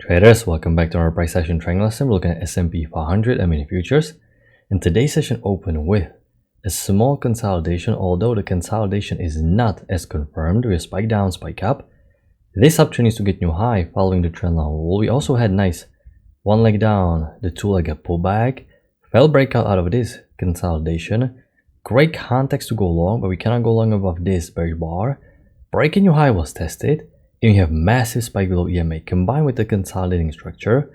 Traders, welcome back to our price action triangle lesson. We're looking at S&P 500 and mini futures. And today's session opened with a small consolidation, although the consolidation is not as confirmed. We spike down, spike up. This uptrend needs to get new high following the trend line. Well, we also had nice one leg down, the two leg up pullback, fell breakout out of this consolidation. Great context to go long, but we cannot go long above this bearish bar. Breaking new high was tested. And you have massive spike below EMA combined with the consolidating structure.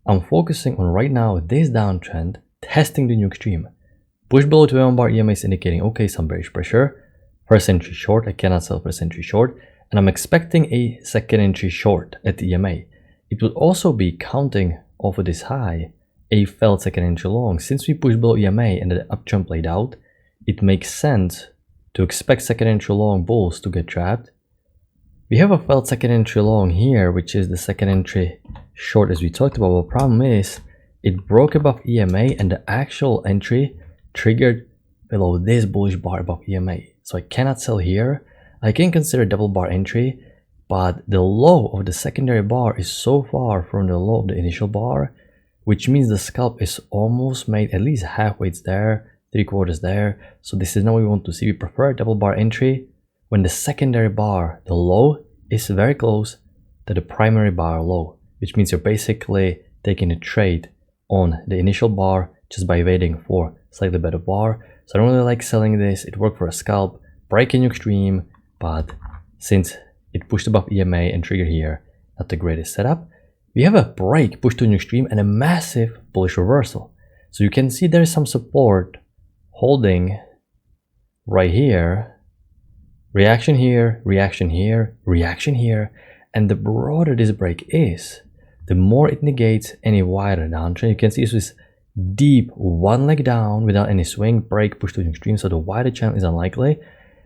I'm focusing on right now this downtrend, testing the new extreme. Push below 21 bar EMA is indicating okay, some bearish pressure. First entry short, I cannot sell first entry short, and I'm expecting a second entry short at the EMA. It would also be counting off of this high, a failed second entry long. Since we pushed below EMA and the uptrend played out, it makes sense to expect second entry long bulls to get trapped. We have a failed second entry long here, which is the second entry short as we talked about. But the problem is it broke above EMA and the actual entry triggered below this bullish bar above EMA. So I cannot sell here. I can consider double bar entry, but the low of the secondary bar is so far from the low of the initial bar, which means the scalp is almost made, at least halfway it's there, 3/4 there. So this is not what we want to see. We prefer double bar entry when the secondary bar, the low, is very close to the primary bar low, which means you're basically taking a trade on the initial bar just by waiting for slightly better bar. So I don't really like selling this. It worked for a scalp, break in extreme, but since it pushed above EMA and trigger here, not the greatest setup. We have a break, push to an extreme, and a massive bullish reversal. So you can see there is some support holding right here. Reaction here, reaction here, reaction here, and the broader this break is, the more it negates any wider downtrend. You can see this is deep one leg down without any swing, break, push to an extreme, so the wider channel is unlikely,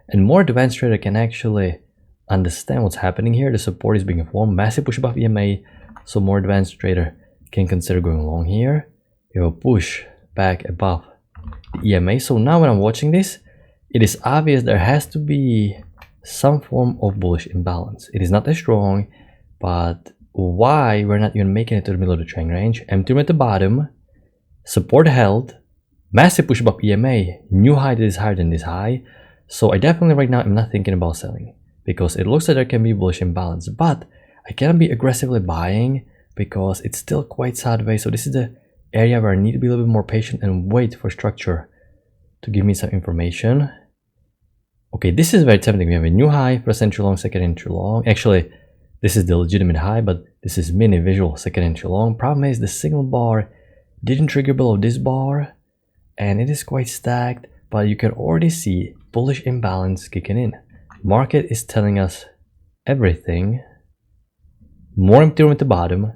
and more advanced trader can actually understand what's happening here. The support is being formed, massive push above EMA, so more advanced trader can consider going long here. You have a push back above the EMA. So now when I'm watching this, it is obvious there has to be some form of bullish imbalance. It is not as strong, but why we're not even making it to the middle of the trend range? Empty at the bottom, support held, massive push above EMA, new high that is higher than this high. So I definitely right now am not thinking about selling because it looks like there can be bullish imbalance, but I cannot be aggressively buying because it's still quite sideways. So this is the area where I need to be a little bit more patient and wait for structure to give me some information. Okay, this is very tempting. We have a new high, first entry long, second entry long. Actually, this is the legitimate high, but this is mini visual, second entry long. Problem is the signal bar didn't trigger below this bar, and it is quite stacked, but you can already see bullish imbalance kicking in. Market is telling us everything. More empty room at the bottom.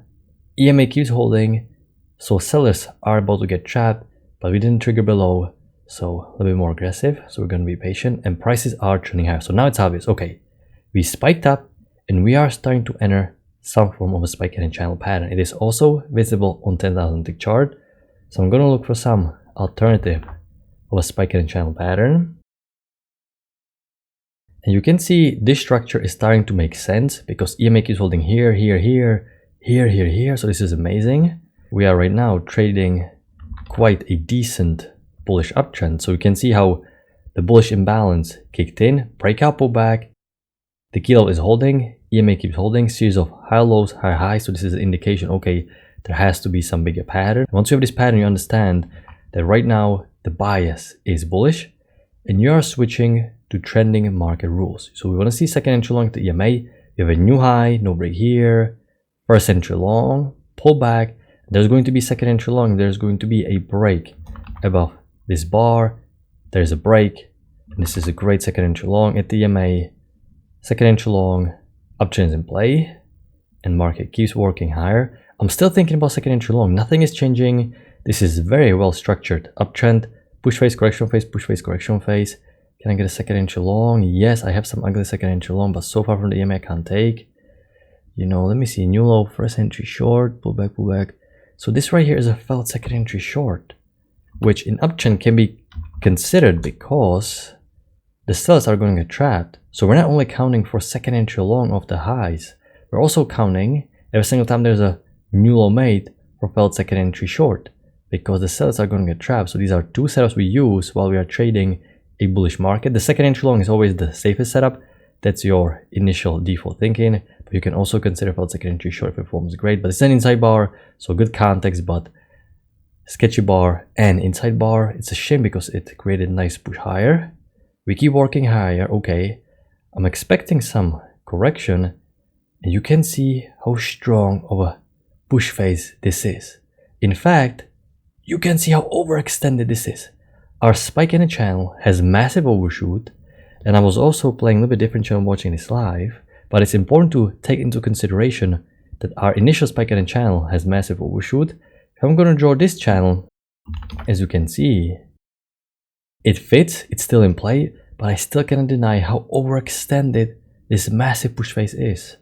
EMA keeps holding, so sellers are about to get trapped, but we didn't trigger below. So a little bit more aggressive, so we're going to be patient, and prices are trending higher. So now it's obvious, okay, we spiked up and we are starting to enter some form of a spike and channel pattern. It is also visible on 10,000 tick chart, so I'm going to look for some alternative of a spike and channel pattern. And you can see this structure is starting to make sense because EMA is holding here, here, here, here, here, here. So this is amazing. We are right now trading quite a decent bullish uptrend. So you can see how the bullish imbalance kicked in, breakout pullback, the kilo is holding, EMA keeps holding, series of high lows, high highs. So this is an indication, okay, there has to be some bigger pattern. Once you have this pattern, you understand that right now the bias is bullish and you are switching to trending market rules. So we want to see second entry long to EMA. You have a new high, no break here, first entry long, pullback. There's going to be second entry long, there's going to be a break above this bar, there's a break, and this is a great second entry long at the EMA. Second entry long, uptrend is in play, and market keeps working higher. I'm still thinking about second entry long, nothing is changing. This is very well structured uptrend, push phase, correction phase, push phase, correction phase. Can I get a second entry long? Yes, I have some ugly second entry long, but so far from the EMA I can't take. You know, let me see, new low, first entry short, pullback, pullback. So this right here is a failed second entry short, which in uptrend can be considered because the sellers are going to get trapped. So we're not only counting for second entry long of the highs, we're also counting every single time there's a new low made for failed second entry short, because the sellers are going to get trapped. So these are two setups we use while we are trading a bullish market. The second entry long is always the safest setup. That's your initial default thinking, but you can also consider failed second entry short if it forms great. But it's an inside bar, so good context, but sketchy bar and inside bar. It's a shame because it created a nice push higher. We keep working higher. Okay, I'm expecting some correction, and you can see how strong of a push phase this is. In fact, you can see how overextended this is. Our spike in the channel has massive overshoot, and I was also playing a little bit different channel watching this live, but it's important to take into consideration that our initial spike in the channel has massive overshoot. If I'm going to draw this channel, as you can see, it fits, it's still in play, but I still cannot deny how overextended this massive push phase is.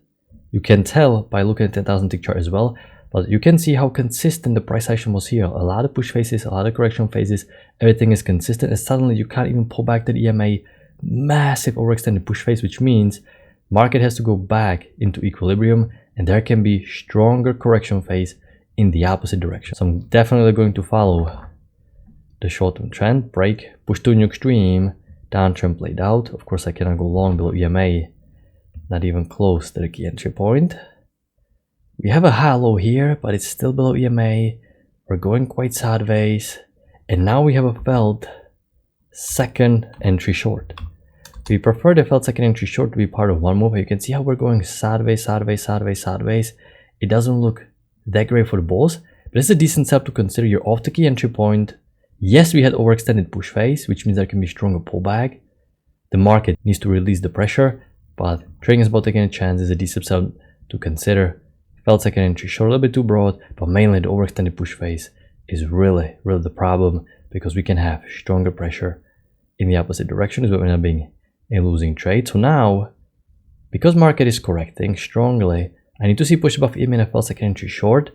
You can tell by looking at the 10,000 tick chart as well, but you can see how consistent the price action was here. A lot of push phases, a lot of correction phases, everything is consistent, and suddenly you can't even pull back to the EMA. Massive overextended push phase, which means market has to go back into equilibrium, and there can be stronger correction phase in the opposite direction. So I'm definitely going to follow the short-term trend, break, push to a new extreme, downtrend played out. Of course, I cannot go long below EMA, not even close to the key entry point. We have a high low here, but it's still below EMA. We're going quite sideways, and now we have a failed second entry short. We prefer the failed second entry short to be part of one move. You can see how we're going sideways, sideways, sideways, sideways. It doesn't look that great for the bulls, but it's a decent setup to consider. You're off the key entry point. Yes, we had overextended push phase, which means there can be stronger pullback. The market needs to release the pressure, but trading is about taking a chance is a decent setup to consider. Failed second entry short, a little bit too broad, but mainly the overextended push phase is really the problem, because we can have stronger pressure in the opposite direction, is what end up being a losing trade. So now, because market is correcting strongly, I need to see push above EMA and a failed second entry short.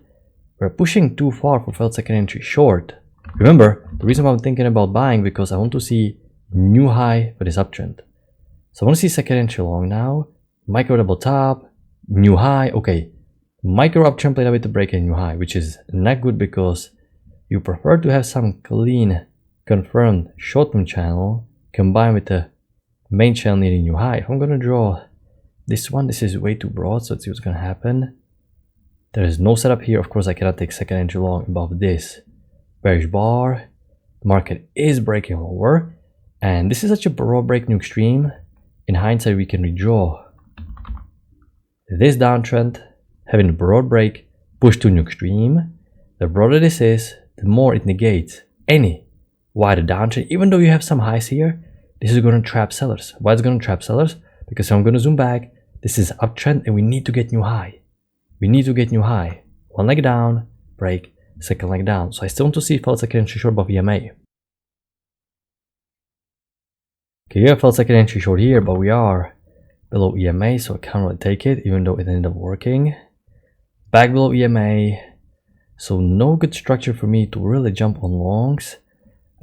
We're pushing too far for failed second entry short. Remember, the reason why I'm thinking about buying, because I want to see new high for this uptrend. So I want to see second entry long now, micro double top, new high. Okay, micro uptrend played out with the break and new high, which is not good because you prefer to have some clean confirmed short-term channel combined with the main channel needing new high. If I'm going to draw this one, this is way too broad, so let's see what's going to happen. There is no setup here. Of course, I cannot take second entry long above this bearish bar. Market is breaking lower, and this is such a broad break new extreme. In hindsight, we can redraw this downtrend, having a broad break, push to new extreme. The broader this is, the more it negates any wider downtrend. Even though you have some highs here, this is going to trap sellers. Why is it going to trap sellers? Because I'm going to zoom back. This is uptrend, and we need to get new high. We need to get new high. One leg down, break, second leg down. So I still want to see failed second entry short above EMA. Okay, you have failed second entry short here, but we are below EMA, so I can't really take it, even though it ended up working. Back below EMA, so no good structure for me to really jump on longs.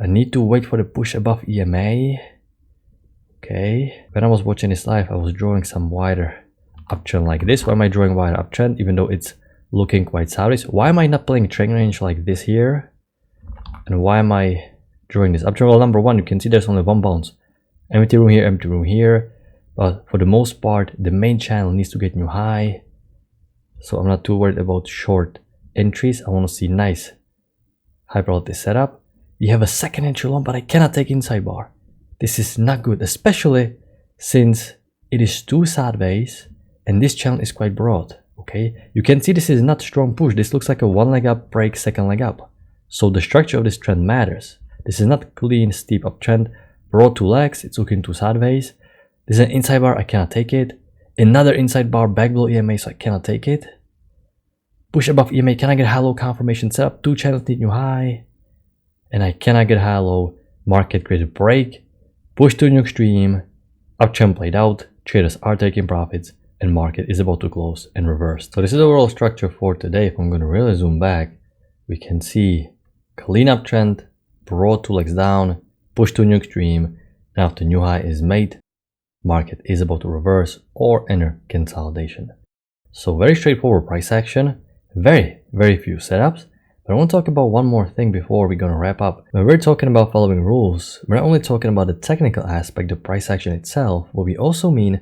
I need to wait for the push above EMA. Okay, when I was watching this live, I was drawing some wider uptrend like this. Why am I drawing wider uptrend, even though it's looking quite sideways? Why am I not playing trend range like this here? And why am I drawing this uptrend? Well, number one, you can see there's only one bounce. Empty room here, but for the most part, the main channel needs to get new high. So I'm not too worried about short entries. I want to see nice high probability setup. You have a second entry long, but I cannot take inside bar. This is not good, especially since it is too sideways and this channel is quite broad. Okay, you can see this is not strong push. This looks like a one leg up break, second leg up. So the structure of this trend matters. This is not clean steep uptrend. Broad two legs, it's looking too sideways. This is an inside bar, I cannot take it. Another inside bar back below EMA, so I cannot take it. Push above EMA, can I get high low confirmation setup? Two channels need new high. And I cannot get high low. Market created break. Push to a new extreme. Uptrend played out. Traders are taking profits. And market is about to close and reverse. So this is the overall structure for today. If I'm going to really zoom back, we can see clean uptrend, broad two legs down, push to a new extreme, and after new high is made, market is about to reverse or enter consolidation. So very straightforward price action, very few setups. But I want to talk about one more thing before we're going to wrap up. When we're talking about following rules, we're not only talking about the technical aspect, the price action itself. What we also mean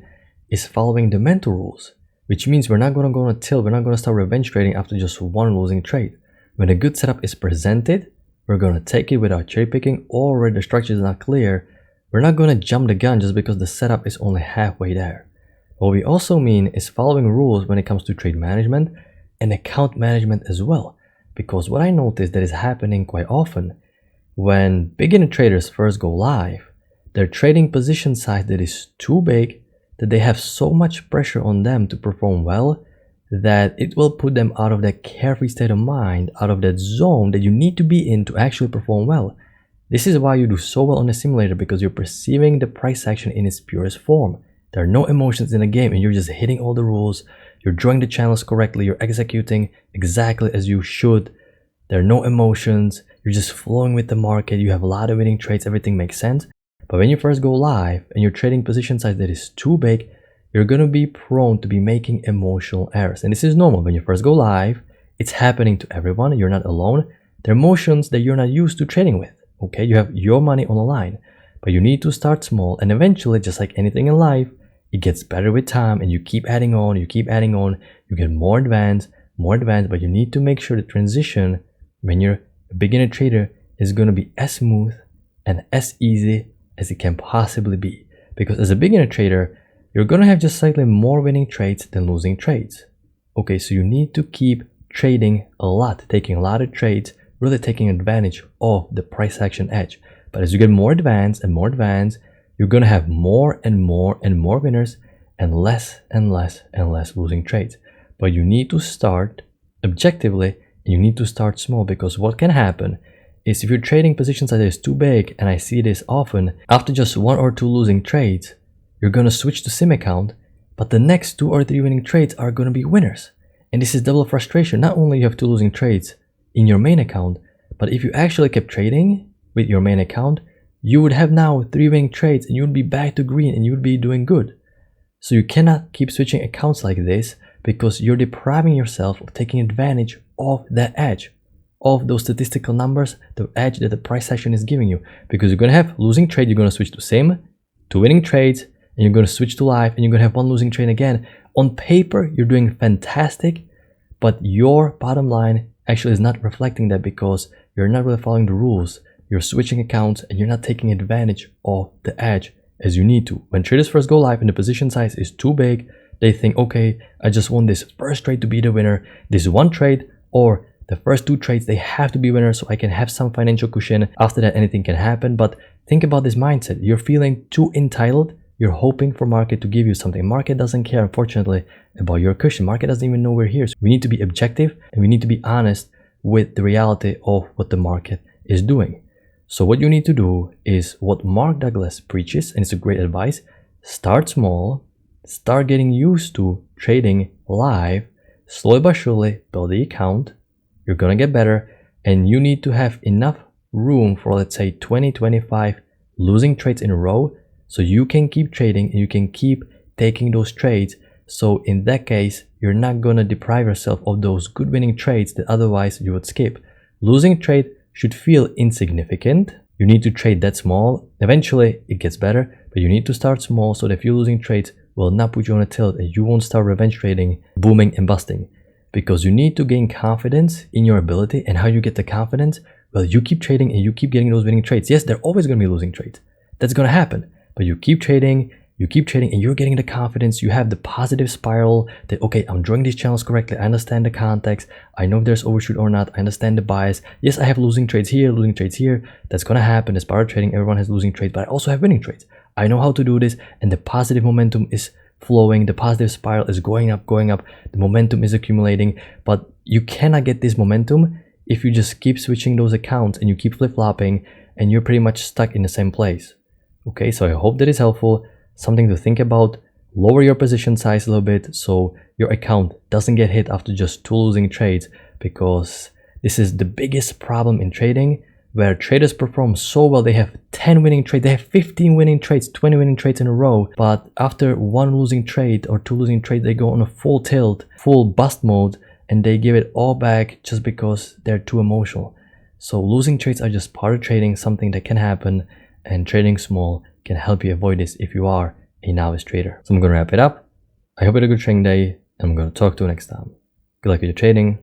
is following the mental rules, which means we're not going to go on a tilt. We're not going to start revenge trading after just one losing trade. When a good setup is presented, we're going to take it without cherry picking, or where the structure is not clear. We're not going to jump the gun just because the setup is only halfway there. What we also mean is following rules when it comes to trade management and account management as well. Because what I noticed that is happening quite often, when beginner traders first go live, they're trading position size that is too big, that they have so much pressure on them to perform well, that it will put them out of that carefree state of mind, out of that zone that you need to be in to actually perform well. This is why you do so well on the simulator, because you're perceiving the price action in its purest form. There are no emotions in the game and you're just hitting all the rules. You're drawing the channels correctly. You're executing exactly as you should. There are no emotions. You're just flowing with the market. You have a lot of winning trades. Everything makes sense. But when you first go live and you're trading position size that is too big, you're going to be prone to be making emotional errors. And this is normal. When you first go live, it's happening to everyone. You're not alone. There are emotions that you're not used to trading with. Okay, you have your money on the line. But you need to start small, and eventually, just like anything in life, it gets better with time, and you keep adding on, you get more advanced, but you need to make sure the transition when you're a beginner trader is going to be as smooth and as easy as it can possibly be. Because as a beginner trader, you're going to have just slightly more winning trades than losing trades. Okay, so you need to keep trading a lot, taking a lot of trades, really taking advantage of the price action edge. But as you get more advanced and more advanced, you're going to have more and more winners and less losing trades. But you need to start objectively, and you need to start small, because what can happen is if you're trading positions that is too big, and I see this often, after just 1 or 2 losing trades, you're going to switch to sim account, but the next 2 or 3 winning trades are going to be winners. And this is double frustration. Not only you have 2 losing trades in your main account, but if you actually kept trading with your main account, you would have now 3 winning trades and you would be back to green and you would be doing good. So you cannot keep switching accounts like this, because you're depriving yourself of taking advantage of that edge, of those statistical numbers, the edge that the price action is giving you. Because you're going to have losing trade, you're going to switch to sim, 2 winning trades, and you're going to switch to live, and you're going to have 1 losing trade again. On paper, you're doing fantastic, but your bottom line actually is not reflecting that, because you're not really following the rules. You're switching accounts and you're not taking advantage of the edge as you need to. When traders first go live and the position size is too big, they think, okay, I just want this first trade to be the winner, this one trade, or the first 2 trades, they have to be winners so I can have some financial cushion. After that, anything can happen. But think about this mindset. You're feeling too entitled. You're hoping for market to give you something. Market doesn't care, unfortunately, about your cushion. Market doesn't even know we're here. So we need to be objective and we need to be honest with the reality of what the market is doing. So what you need to do is what Mark Douglas preaches, and it's a great advice. Start small, start getting used to trading live, slowly but surely build the account. You're gonna get better, and you need to have enough room for, let's say, 20-25 losing trades in a row, so you can keep trading and you can keep taking those trades. So in that case, you're not gonna deprive yourself of those good winning trades that otherwise you would skip. Losing trade should feel insignificant. You need to trade that small. Eventually it gets better, but you need to start small so that if you're losing trades will not put you on a tilt and you won't start revenge trading, booming and busting. Because you need to gain confidence in your ability. And how you get the confidence? Well, you keep trading and you keep getting those winning trades. Yes, they're always going to be losing trades. That's going to happen. But you keep trading and you're getting the confidence. You have the positive spiral that, okay, I'm drawing these channels correctly. I understand the context. I know if there's overshoot or not. I understand the bias. Yes, I have losing trades here, losing trades here. That's going to happen. As part of trading, everyone has losing trades, but I also have winning trades. I know how to do this, and the positive momentum is flowing. The positive spiral is going up. The momentum is accumulating, but you cannot get this momentum if you just keep switching those accounts and you keep flip-flopping and you're pretty much stuck in the same place. Okay, so I hope that is helpful. Something to think about. Lower your position size a little bit so your account doesn't get hit after just 2 losing trades, because this is the biggest problem in trading, where traders perform so well. They have 10 winning trades, they have 15 winning trades, 20 winning trades in a row, but after 1 losing trade or 2 losing trades, they go on a full tilt, full bust mode, and they give it all back just because they're too emotional. So losing trades are just part of trading, something that can happen, and trading small can help you avoid this if you are a novice trader. So I'm going to wrap it up. I hope you had a good trading day, and I'm going to talk to you next time. Good luck with your trading.